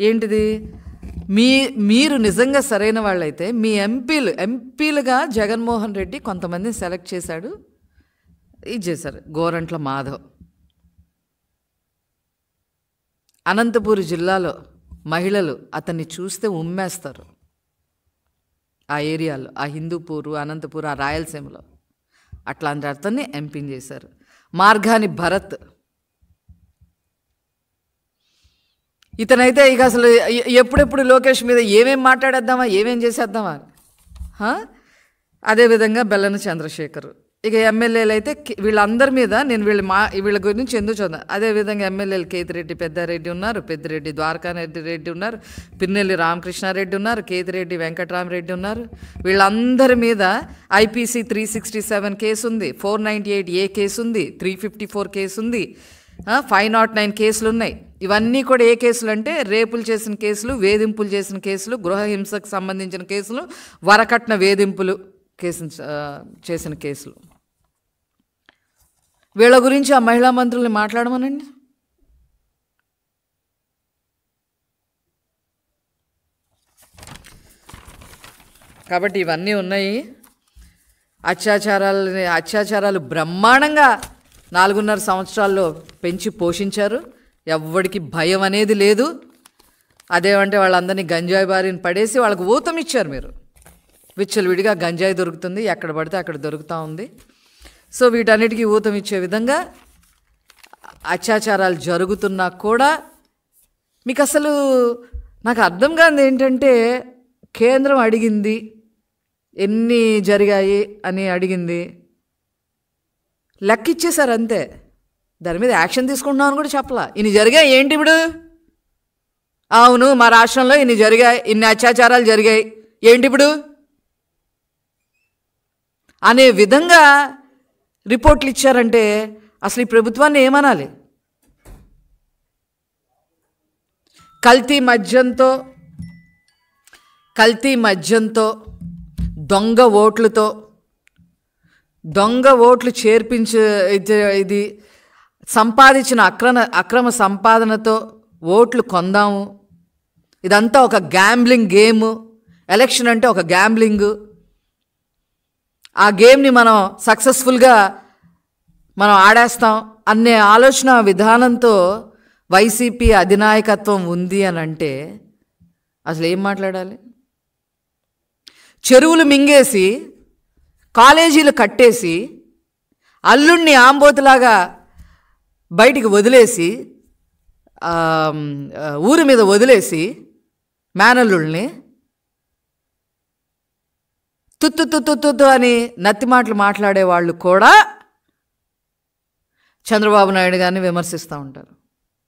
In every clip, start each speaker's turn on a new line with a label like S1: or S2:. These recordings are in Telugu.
S1: ఏంటిది? మీరు నిజంగా సరైన వాళ్ళైతే మీ ఎంపీలుగా జగన్మోహన్ రెడ్డి కొంతమందిని సెలెక్ట్ చేశాడు, ఇది చేశారు. గోరంట్ల మాధవ్ అనంతపూర్ జిల్లాలో మహిళలు అతన్ని చూస్తే ఉమ్మేస్తారు. ఆ ఏరియాలో, ఆ హిందూపూరు, అనంతపూర్, ఆ రాయలసీమలో అట్లాంటి అతన్ని ఎంపీని చేశారు. మార్గాని భరత్ ఇతనైతే ఇక అసలు ఎప్పుడెప్పుడు లోకేష్ మీద ఏమేం మాట్లాడేద్దామా, ఏమేం చేసేద్దామా. అదేవిధంగా బెల్లన చంద్రశేఖర్. ఇక ఎమ్మెల్యేలు అయితే వీళ్ళందరి మీద నేను వీళ్ళ గురించి ఎందుకు చదువు. అదేవిధంగా ఎమ్మెల్యేలు కేతిరెడ్డి పెద్దారెడ్డి ఉన్నారు, పెద్దిరెడ్డి ద్వారకారెడ్డి ఉన్నారు, పిన్నెల్లి రామకృష్ణారెడ్డి ఉన్నారు, కేతిరెడ్డి వెంకటరామరెడ్డి ఉన్నారు. వీళ్ళందరి మీద IPC 367 కేసు ఉంది, 498A కేసు ఉంది, 354 కేసు ఉంది, 509 కేసులు ఉన్నాయి. ఇవన్నీ కూడా ఏ కేసులు అంటే రేపులు చేసిన కేసులు, వేధింపులు చేసిన కేసులు, గృహహింసకు సంబంధించిన కేసులు, వరకట్న వేధింపులు చేసిన కేసులు. వీళ్ళ గురించి ఆ మహిళా మంత్రుల్ని మాట్లాడమనండి. కాబట్టి ఇవన్నీ ఉన్నాయి. అత్యాచారాలు బ్రహ్మాండంగా 4.5 సంవత్సరాల్లో పెంచి పోషించారు. ఎవ్వడికి భయం అనేది లేదు. అదేమంటే వాళ్ళందరినీ గంజాయి బారిని పడేసి వాళ్ళకు ఊతం ఇచ్చారు. మీరు విచ్చలవిడిగా గంజాయి దొరుకుతుంది, ఎక్కడ పడితే అక్కడ దొరుకుతూ ఉంది. సో వీటన్నిటికీ ఊతం ఇచ్చే విధంగా అత్యాచారాలు జరుగుతున్నా కూడా మీకు అసలు నాకు అర్థం కాదు ఏంటంటే, కేంద్రం అడిగింది ఎన్ని జరిగాయి అని అడిగింది, లెక్క ఇచ్చేశారు అంతే. దాని మీద యాక్షన్ తీసుకుంటున్నామని కూడా చెప్పలా. ఇన్ని జరిగాయి ఏంటి ఇప్పుడు? అవును మా రాష్ట్రంలో ఇన్ని జరిగాయి, ఇన్ని అత్యాచారాలు జరిగాయి ఏంటి ఇప్పుడు అనే విధంగా రిపోర్ట్లు ఇచ్చారంటే అసలు ఈ ప్రభుత్వాన్ని ఏమనాలి? కల్తీ మద్యంతో దొంగ ఓట్లు ఇది సంపాదించిన అక్రమ సంపాదనతో ఓట్లు కొందాము. ఇదంతా ఒక గ్యాంబ్లింగ్ గేమ్. ఎలక్షన్ అంటే ఒక గ్యాంబ్లింగ్. ఆ గేమ్ని మనం సక్సెస్ఫుల్గా మనం ఆడేస్తాం అనే ఆలోచన విధానంతో వైసీపీ అధినాయకత్వం ఉంది అని అంటే అసలు ఏం మాట్లాడాలి? చెరువులు మింగేసి, కాలేజీలు కట్టేసి, అల్లుణ్ణి ఆంబోతులాగా బయటికి వదిలేసి, ఊరి మీద వదిలేసి మేనల్లుల్ని తుత్తు అని నత్తి మాటలు మాట్లాడేవాళ్ళు కూడా చంద్రబాబు నాయుడు గారిని విమర్శిస్తూ ఉంటారు.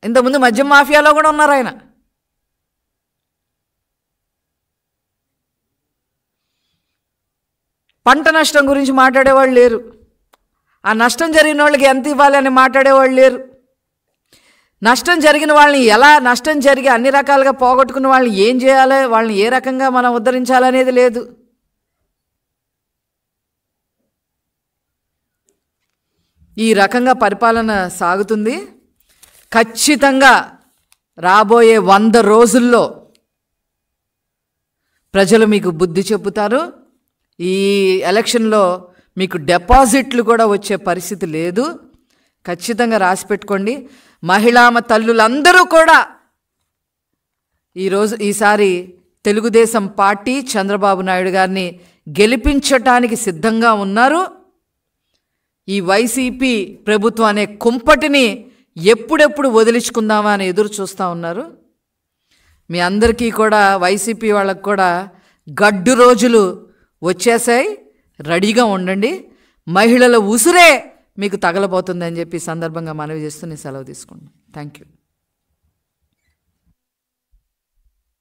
S1: ఇంతకుముందు మద్యం మాఫియాలో కూడా ఉన్నారు ఆయన. పంట నష్టం గురించి మాట్లాడేవాళ్ళు లేరు. ఆ నష్టం జరిగిన వాళ్ళకి ఎంత ఇవ్వాలి అని మాట్లాడేవాళ్ళు లేరు. నష్టం జరిగిన వాళ్ళని నష్టం జరిగి అన్ని రకాలుగా పోగొట్టుకున్న వాళ్ళని ఏం చేయాలి, వాళ్ళని ఏ రకంగా మనం ఉద్ధరించాలనేది లేదు. ఈ రకంగా పరిపాలన సాగుతుంది. ఖచ్చితంగా రాబోయే 100 రోజుల్లో ప్రజలు మీకు బుద్ధి చెబుతారు. ఈ ఎలక్షన్లో మీకు డిపాజిట్లు కూడా వచ్చే పరిస్థితి లేదు. ఖచ్చితంగా రాసి పెట్టుకోండి. మహిళామ తల్లులందరూ కూడా ఈసారి తెలుగుదేశం పార్టీ చంద్రబాబు నాయుడు గారిని గెలిపించటానికి సిద్ధంగా ఉన్నారు. ఈ వైసీపీ ప్రభుత్వం అనే కుంపటిని ఎప్పుడెప్పుడు వదిలించుకుందామా అని ఎదురు చూస్తూ ఉన్నారు. మీ అందరికీ కూడా, వైసీపీ వాళ్ళకు కూడా గడ్డు రోజులు వచ్చేసాయి. రెడీగా ఉండండి. మహిళల ఉసురే మీకు తగలబోతుందని చెప్పి సందర్భంగా మనవి చేస్తూ నేను సెలవు తీసుకుంటాను. Thank you.